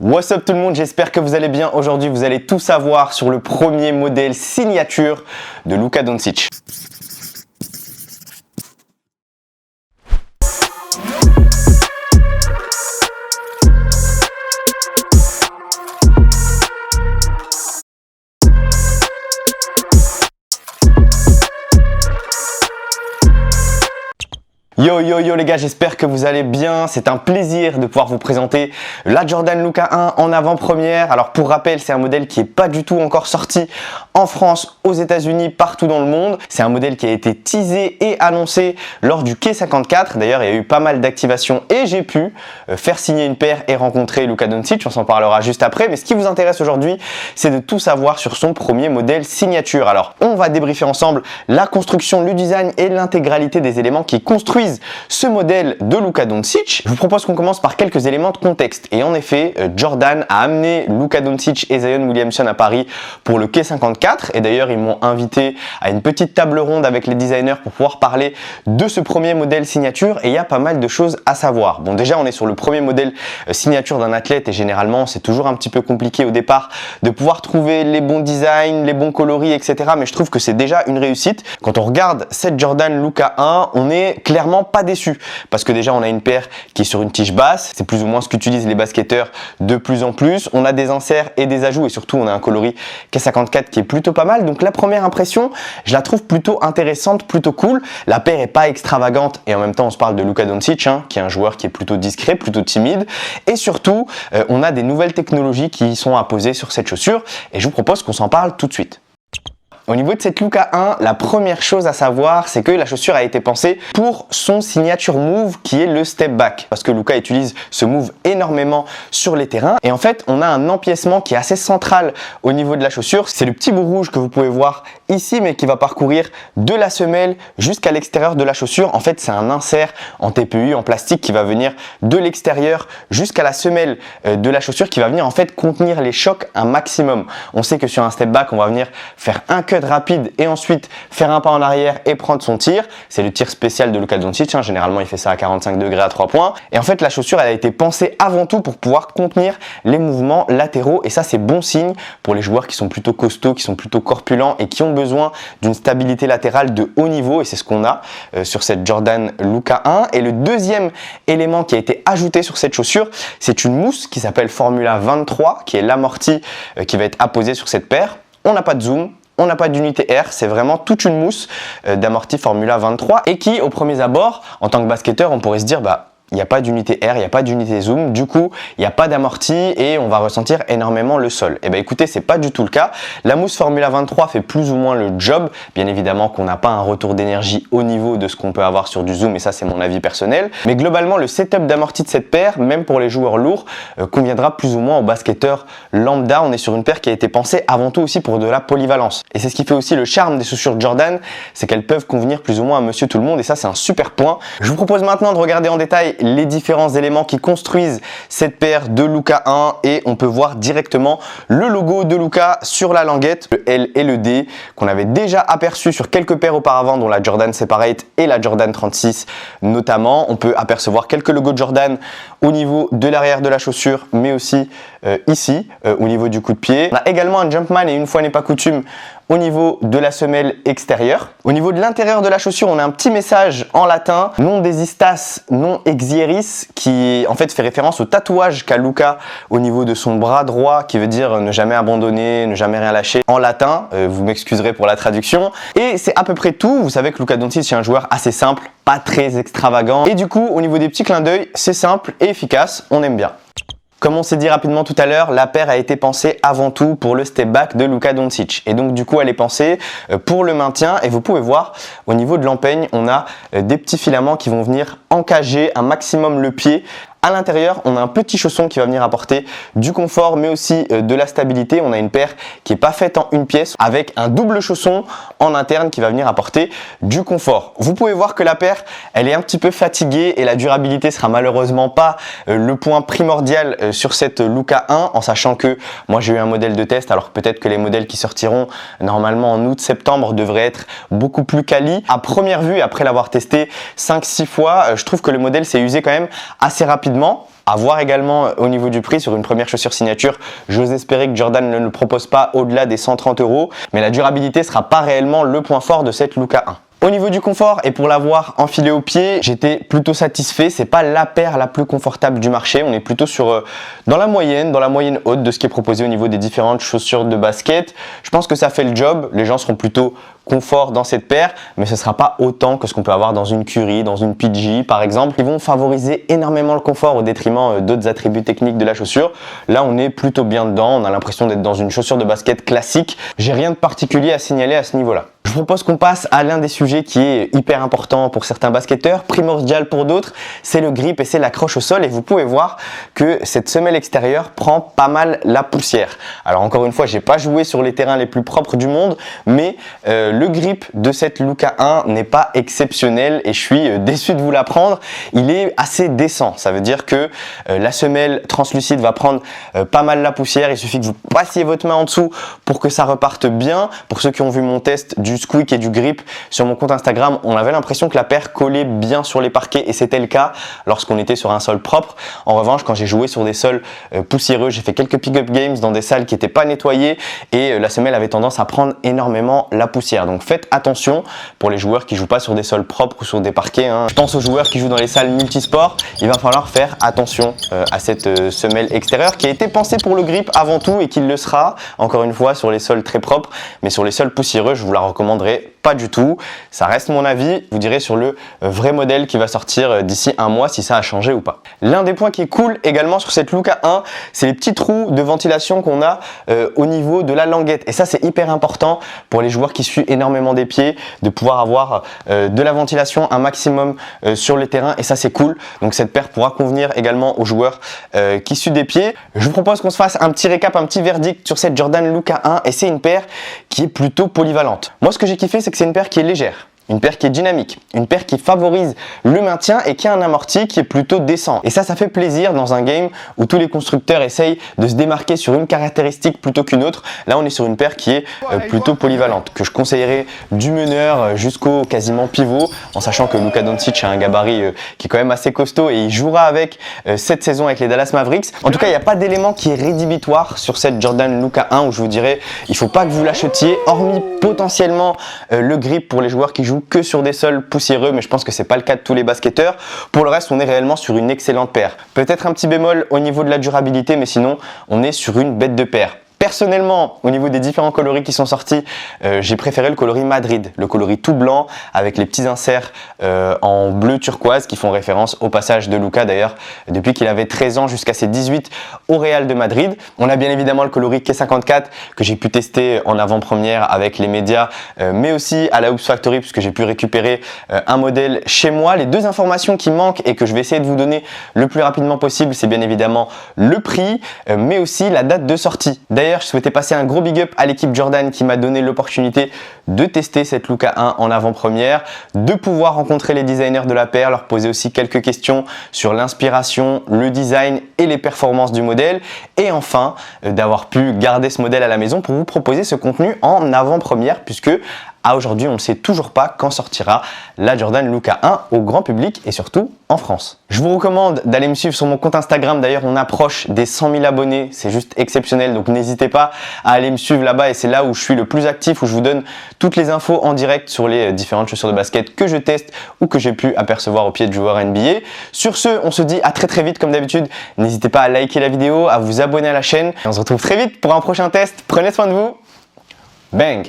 What's up tout le monde, j'espère que vous allez bien. Aujourd'hui, vous allez tout savoir sur le premier modèle signature de Luka Doncic. Yo les gars, j'espère que vous allez bien. C'est un plaisir de pouvoir vous présenter la Jordan Luka 1 en avant-première. Alors pour rappel, c'est un modèle qui n'est pas du tout encore sorti en France, aux États-Unis, partout dans le monde. C'est un modèle qui a été teasé et annoncé lors du Quai 54. D'ailleurs, il y a eu pas mal d'activations et j'ai pu faire signer une paire et rencontrer Luka Doncic. On s'en parlera juste après. Mais ce qui vous intéresse aujourd'hui, c'est de tout savoir sur son premier modèle signature. Alors, on va débriefer ensemble la construction, le design et l'intégralité des éléments qui construisent ce modèle de Luka Doncic. Je vous propose qu'on commence par quelques éléments de contexte. Et en effet, Jordan a amené Luka Doncic et Zion Williamson à Paris pour le Quai 54. Et d'ailleurs, ils m'ont invité à une petite table ronde avec les designers pour pouvoir parler de ce premier modèle signature. Et il y a pas mal de choses à savoir. Bon, déjà, on est sur le premier modèle signature d'un athlète et généralement, c'est toujours un petit peu compliqué au départ de pouvoir trouver les bons designs, les bons coloris, etc. Mais je trouve que c'est déjà une réussite. Quand on regarde cette Jordan Luka 1, on est clairement pas déçu parce que déjà on a une paire qui est sur une tige basse, c'est plus ou moins ce qu'utilisent les basketteurs de plus en plus. On a des inserts et des ajouts et surtout on a un coloris K54 qui est plutôt pas mal. Donc la première impression, je la trouve plutôt intéressante, plutôt cool. La paire est pas extravagante et en même temps on se parle de Luka Doncic qui est un joueur qui est plutôt discret, plutôt timide et surtout on a des nouvelles technologies qui sont apposées sur cette chaussure et je vous propose qu'on s'en parle tout de suite. Au niveau de cette Luka 1, la première chose à savoir, c'est que la chaussure a été pensée pour son signature move qui est le step back. Parce que Luka utilise ce move énormément sur les terrains. Et en fait, on a un empiècement qui est assez central au niveau de la chaussure. C'est le petit bout rouge que vous pouvez voir ici, mais qui va parcourir de la semelle jusqu'à l'extérieur de la chaussure. En fait, c'est un insert en TPU, en plastique, qui va venir de l'extérieur jusqu'à la semelle de la chaussure, qui va venir en fait contenir les chocs un maximum. On sait que sur un step back, on va venir faire un cut rapide et ensuite faire un pas en arrière et prendre son tir. C'est le tir spécial de Luka Doncic, généralement il fait ça à 45 degrés à 3 points. Et en fait la chaussure elle a été pensée avant tout pour pouvoir contenir les mouvements latéraux et ça c'est bon signe pour les joueurs qui sont plutôt costauds, qui sont plutôt corpulents et qui ont besoin d'une stabilité latérale de haut niveau et c'est ce qu'on a sur cette Jordan Luka 1. Et le deuxième élément qui a été ajouté sur cette chaussure, c'est une mousse qui s'appelle Formula 23 qui est l'amorti qui va être apposé sur cette paire. On n'a pas de zoom. On n'a pas d'unité R, c'est vraiment toute une mousse d'amorti Formula 23 et qui, au premier abord, en tant que basketteur, on pourrait se dire il n'y a pas d'unité R, il n'y a pas d'unité zoom, du coup, il n'y a pas d'amorti et on va ressentir énormément le sol. Et écoutez, c'est pas du tout le cas. La mousse Formula 23 fait plus ou moins le job. Bien évidemment qu'on n'a pas un retour d'énergie au niveau de ce qu'on peut avoir sur du zoom et ça, c'est mon avis personnel. Mais globalement, le setup d'amorti de cette paire, même pour les joueurs lourds, conviendra plus ou moins aux basketteurs lambda. On est sur une paire qui a été pensée avant tout aussi pour de la polyvalence. Et c'est ce qui fait aussi le charme des chaussures Jordan, c'est qu'elles peuvent convenir plus ou moins à monsieur tout le monde et ça, c'est un super point. Je vous propose maintenant de regarder en détail les différents éléments qui construisent cette paire de Luka 1 et on peut voir directement le logo de Luka sur la languette, le L et le D qu'on avait déjà aperçu sur quelques paires auparavant dont la Jordan Separate et la Jordan 36 notamment. On peut apercevoir quelques logos de Jordan au niveau de l'arrière de la chaussure mais aussi ici au niveau du coup de pied. On a également un Jumpman et une fois n'est pas coutume au niveau de la semelle extérieure. Au niveau de l'intérieur de la chaussure, on a un petit message en latin, non desistas, non exieris, qui en fait fait référence au tatouage qu'a Luka au niveau de son bras droit, qui veut dire ne jamais abandonner, ne jamais rien lâcher en latin. Vous m'excuserez pour la traduction. Et c'est à peu près tout. Vous savez que Luka Doncic est un joueur assez simple, pas très extravagant. Et du coup, au niveau des petits clins d'œil, c'est simple et efficace. On aime bien. Comme on s'est dit rapidement tout à l'heure, la paire a été pensée avant tout pour le step back de Luka Doncic. Et donc du coup, elle est pensée pour le maintien. Et vous pouvez voir, au niveau de l'empeigne, on a des petits filaments qui vont venir encager un maximum le pied. À l'intérieur, on a un petit chausson qui va venir apporter du confort mais aussi de la stabilité. On a une paire qui n'est pas faite en une pièce avec un double chausson en interne qui va venir apporter du confort. Vous pouvez voir que la paire, elle est un petit peu fatiguée et la durabilité sera malheureusement pas le point primordial sur cette Luka 1 en sachant que moi j'ai eu un modèle de test alors peut-être que les modèles qui sortiront normalement en août-septembre devraient être beaucoup plus quali. À première vue, après l'avoir testé 5-6 fois, je trouve que le modèle s'est usé quand même assez rapidement. À voir également au niveau du prix sur une première chaussure signature. J'ose espérer que Jordan ne le propose pas au-delà des 130 €, mais la durabilité sera pas réellement le point fort de cette Luka 1. Au niveau du confort et pour l'avoir enfilé au pied, j'étais plutôt satisfait. C'est pas la paire la plus confortable du marché. On est plutôt dans la moyenne haute de ce qui est proposé au niveau des différentes chaussures de basket. Je pense que ça fait le job. Les gens seront plutôt confort dans cette paire, mais ce ne sera pas autant que ce qu'on peut avoir dans une Curry, dans une PG par exemple. Ils vont favoriser énormément le confort au détriment d'autres attributs techniques de la chaussure. Là, on est plutôt bien dedans. On a l'impression d'être dans une chaussure de basket classique. J'ai rien de particulier à signaler à ce niveau-là. Je vous propose qu'on passe à l'un des sujets qui est hyper important pour certains basketteurs, primordial pour d'autres, c'est le grip et c'est l'accroche au sol. Et vous pouvez voir que cette semelle extérieure prend pas mal la poussière. Alors encore une fois, j'ai pas joué sur les terrains les plus propres du monde, mais le grip de cette Luka 1 n'est pas exceptionnel et je suis déçu de vous l'apprendre. Il est assez décent. Ça veut dire que la semelle translucide va prendre pas mal la poussière. Il suffit que vous passiez votre main en dessous pour que ça reparte bien. Pour ceux qui ont vu mon test du squeak et du grip sur mon compte Instagram, on avait l'impression que la paire collait bien sur les parquets et c'était le cas lorsqu'on était sur un sol propre. En revanche, quand j'ai joué sur des sols poussiéreux, j'ai fait quelques pick-up games dans des salles qui n'étaient pas nettoyées et la semelle avait tendance à prendre énormément la poussière. Donc faites attention pour les joueurs qui jouent pas sur des sols propres ou sur des parquets. Je pense aux joueurs qui jouent dans les salles multisports, il va falloir faire attention à cette semelle extérieure qui a été pensée pour le grip avant tout et qui le sera encore une fois sur les sols très propres, mais sur les sols poussiéreux, je vous la recommanderais pas du tout. Ça reste mon avis. Vous direz sur le vrai modèle qui va sortir d'ici un mois si ça a changé ou pas. L'un des points qui est cool également sur cette Luka 1, c'est les petits trous de ventilation qu'on a au niveau de la languette. Et ça, c'est hyper important pour les joueurs qui suent énormément des pieds, de pouvoir avoir de la ventilation un maximum sur le terrain. Et ça, c'est cool. Donc cette paire pourra convenir également aux joueurs qui suent des pieds. Je vous propose qu'on se fasse un petit récap, un petit verdict sur cette Jordan Luka 1. Et c'est une paire qui est plutôt polyvalente. Moi, ce que j'ai kiffé, c'est que c'est une paire qui est légère. Une paire qui est dynamique, une paire qui favorise le maintien et qui a un amorti qui est plutôt décent. Et ça fait plaisir dans un game où tous les constructeurs essayent de se démarquer sur une caractéristique plutôt qu'une autre. Là, on est sur une paire qui est plutôt polyvalente, que je conseillerais du meneur jusqu'au quasiment pivot, en sachant que Luka Doncic a un gabarit qui est quand même assez costaud et il jouera avec cette saison avec les Dallas Mavericks. En tout cas, il n'y a pas d'élément qui est rédhibitoire sur cette Jordan Luka 1 où je vous dirais, il ne faut pas que vous l'achetiez, hormis potentiellement le grip pour les joueurs qui jouent que sur des sols poussiéreux, mais je pense que c'est pas le cas de tous les basketteurs. Pour le reste, on est réellement sur une excellente paire. Peut-être un petit bémol au niveau de la durabilité, mais sinon, on est sur une bête de paire. Personnellement, au niveau des différents coloris qui sont sortis, j'ai préféré le coloris Madrid, le coloris tout blanc avec les petits inserts en bleu turquoise qui font référence au passage de Luka d'ailleurs depuis qu'il avait 13 ans jusqu'à ses 18 au Real de Madrid. On a bien évidemment le coloris K54 que j'ai pu tester en avant-première avec les médias, mais aussi à la Hoops Factory puisque j'ai pu récupérer un modèle chez moi. Les deux informations qui manquent et que je vais essayer de vous donner le plus rapidement possible, c'est bien évidemment le prix, mais aussi la date de sortie. D'ailleurs, je souhaitais passer un gros big up à l'équipe Jordan qui m'a donné l'opportunité de tester cette Luka 1 en avant-première, de pouvoir rencontrer les designers de la paire, leur poser aussi quelques questions sur l'inspiration, le design et les performances du modèle et enfin d'avoir pu garder ce modèle à la maison pour vous proposer ce contenu en avant-première puisque à aujourd'hui, on ne sait toujours pas quand sortira la Jordan Luka 1 au grand public et surtout en France. Je vous recommande d'aller me suivre sur mon compte Instagram. D'ailleurs, on approche des 100 000 abonnés. C'est juste exceptionnel. Donc, n'hésitez pas à aller me suivre là-bas et c'est là où je suis le plus actif, où je vous donne toutes les infos en direct sur les différentes chaussures de basket que je teste ou que j'ai pu apercevoir au pied de joueurs NBA. Sur ce, on se dit à très vite comme d'habitude. N'hésitez pas à liker la vidéo, à vous abonner à la chaîne. Et on se retrouve très vite pour un prochain test. Prenez soin de vous. Bang!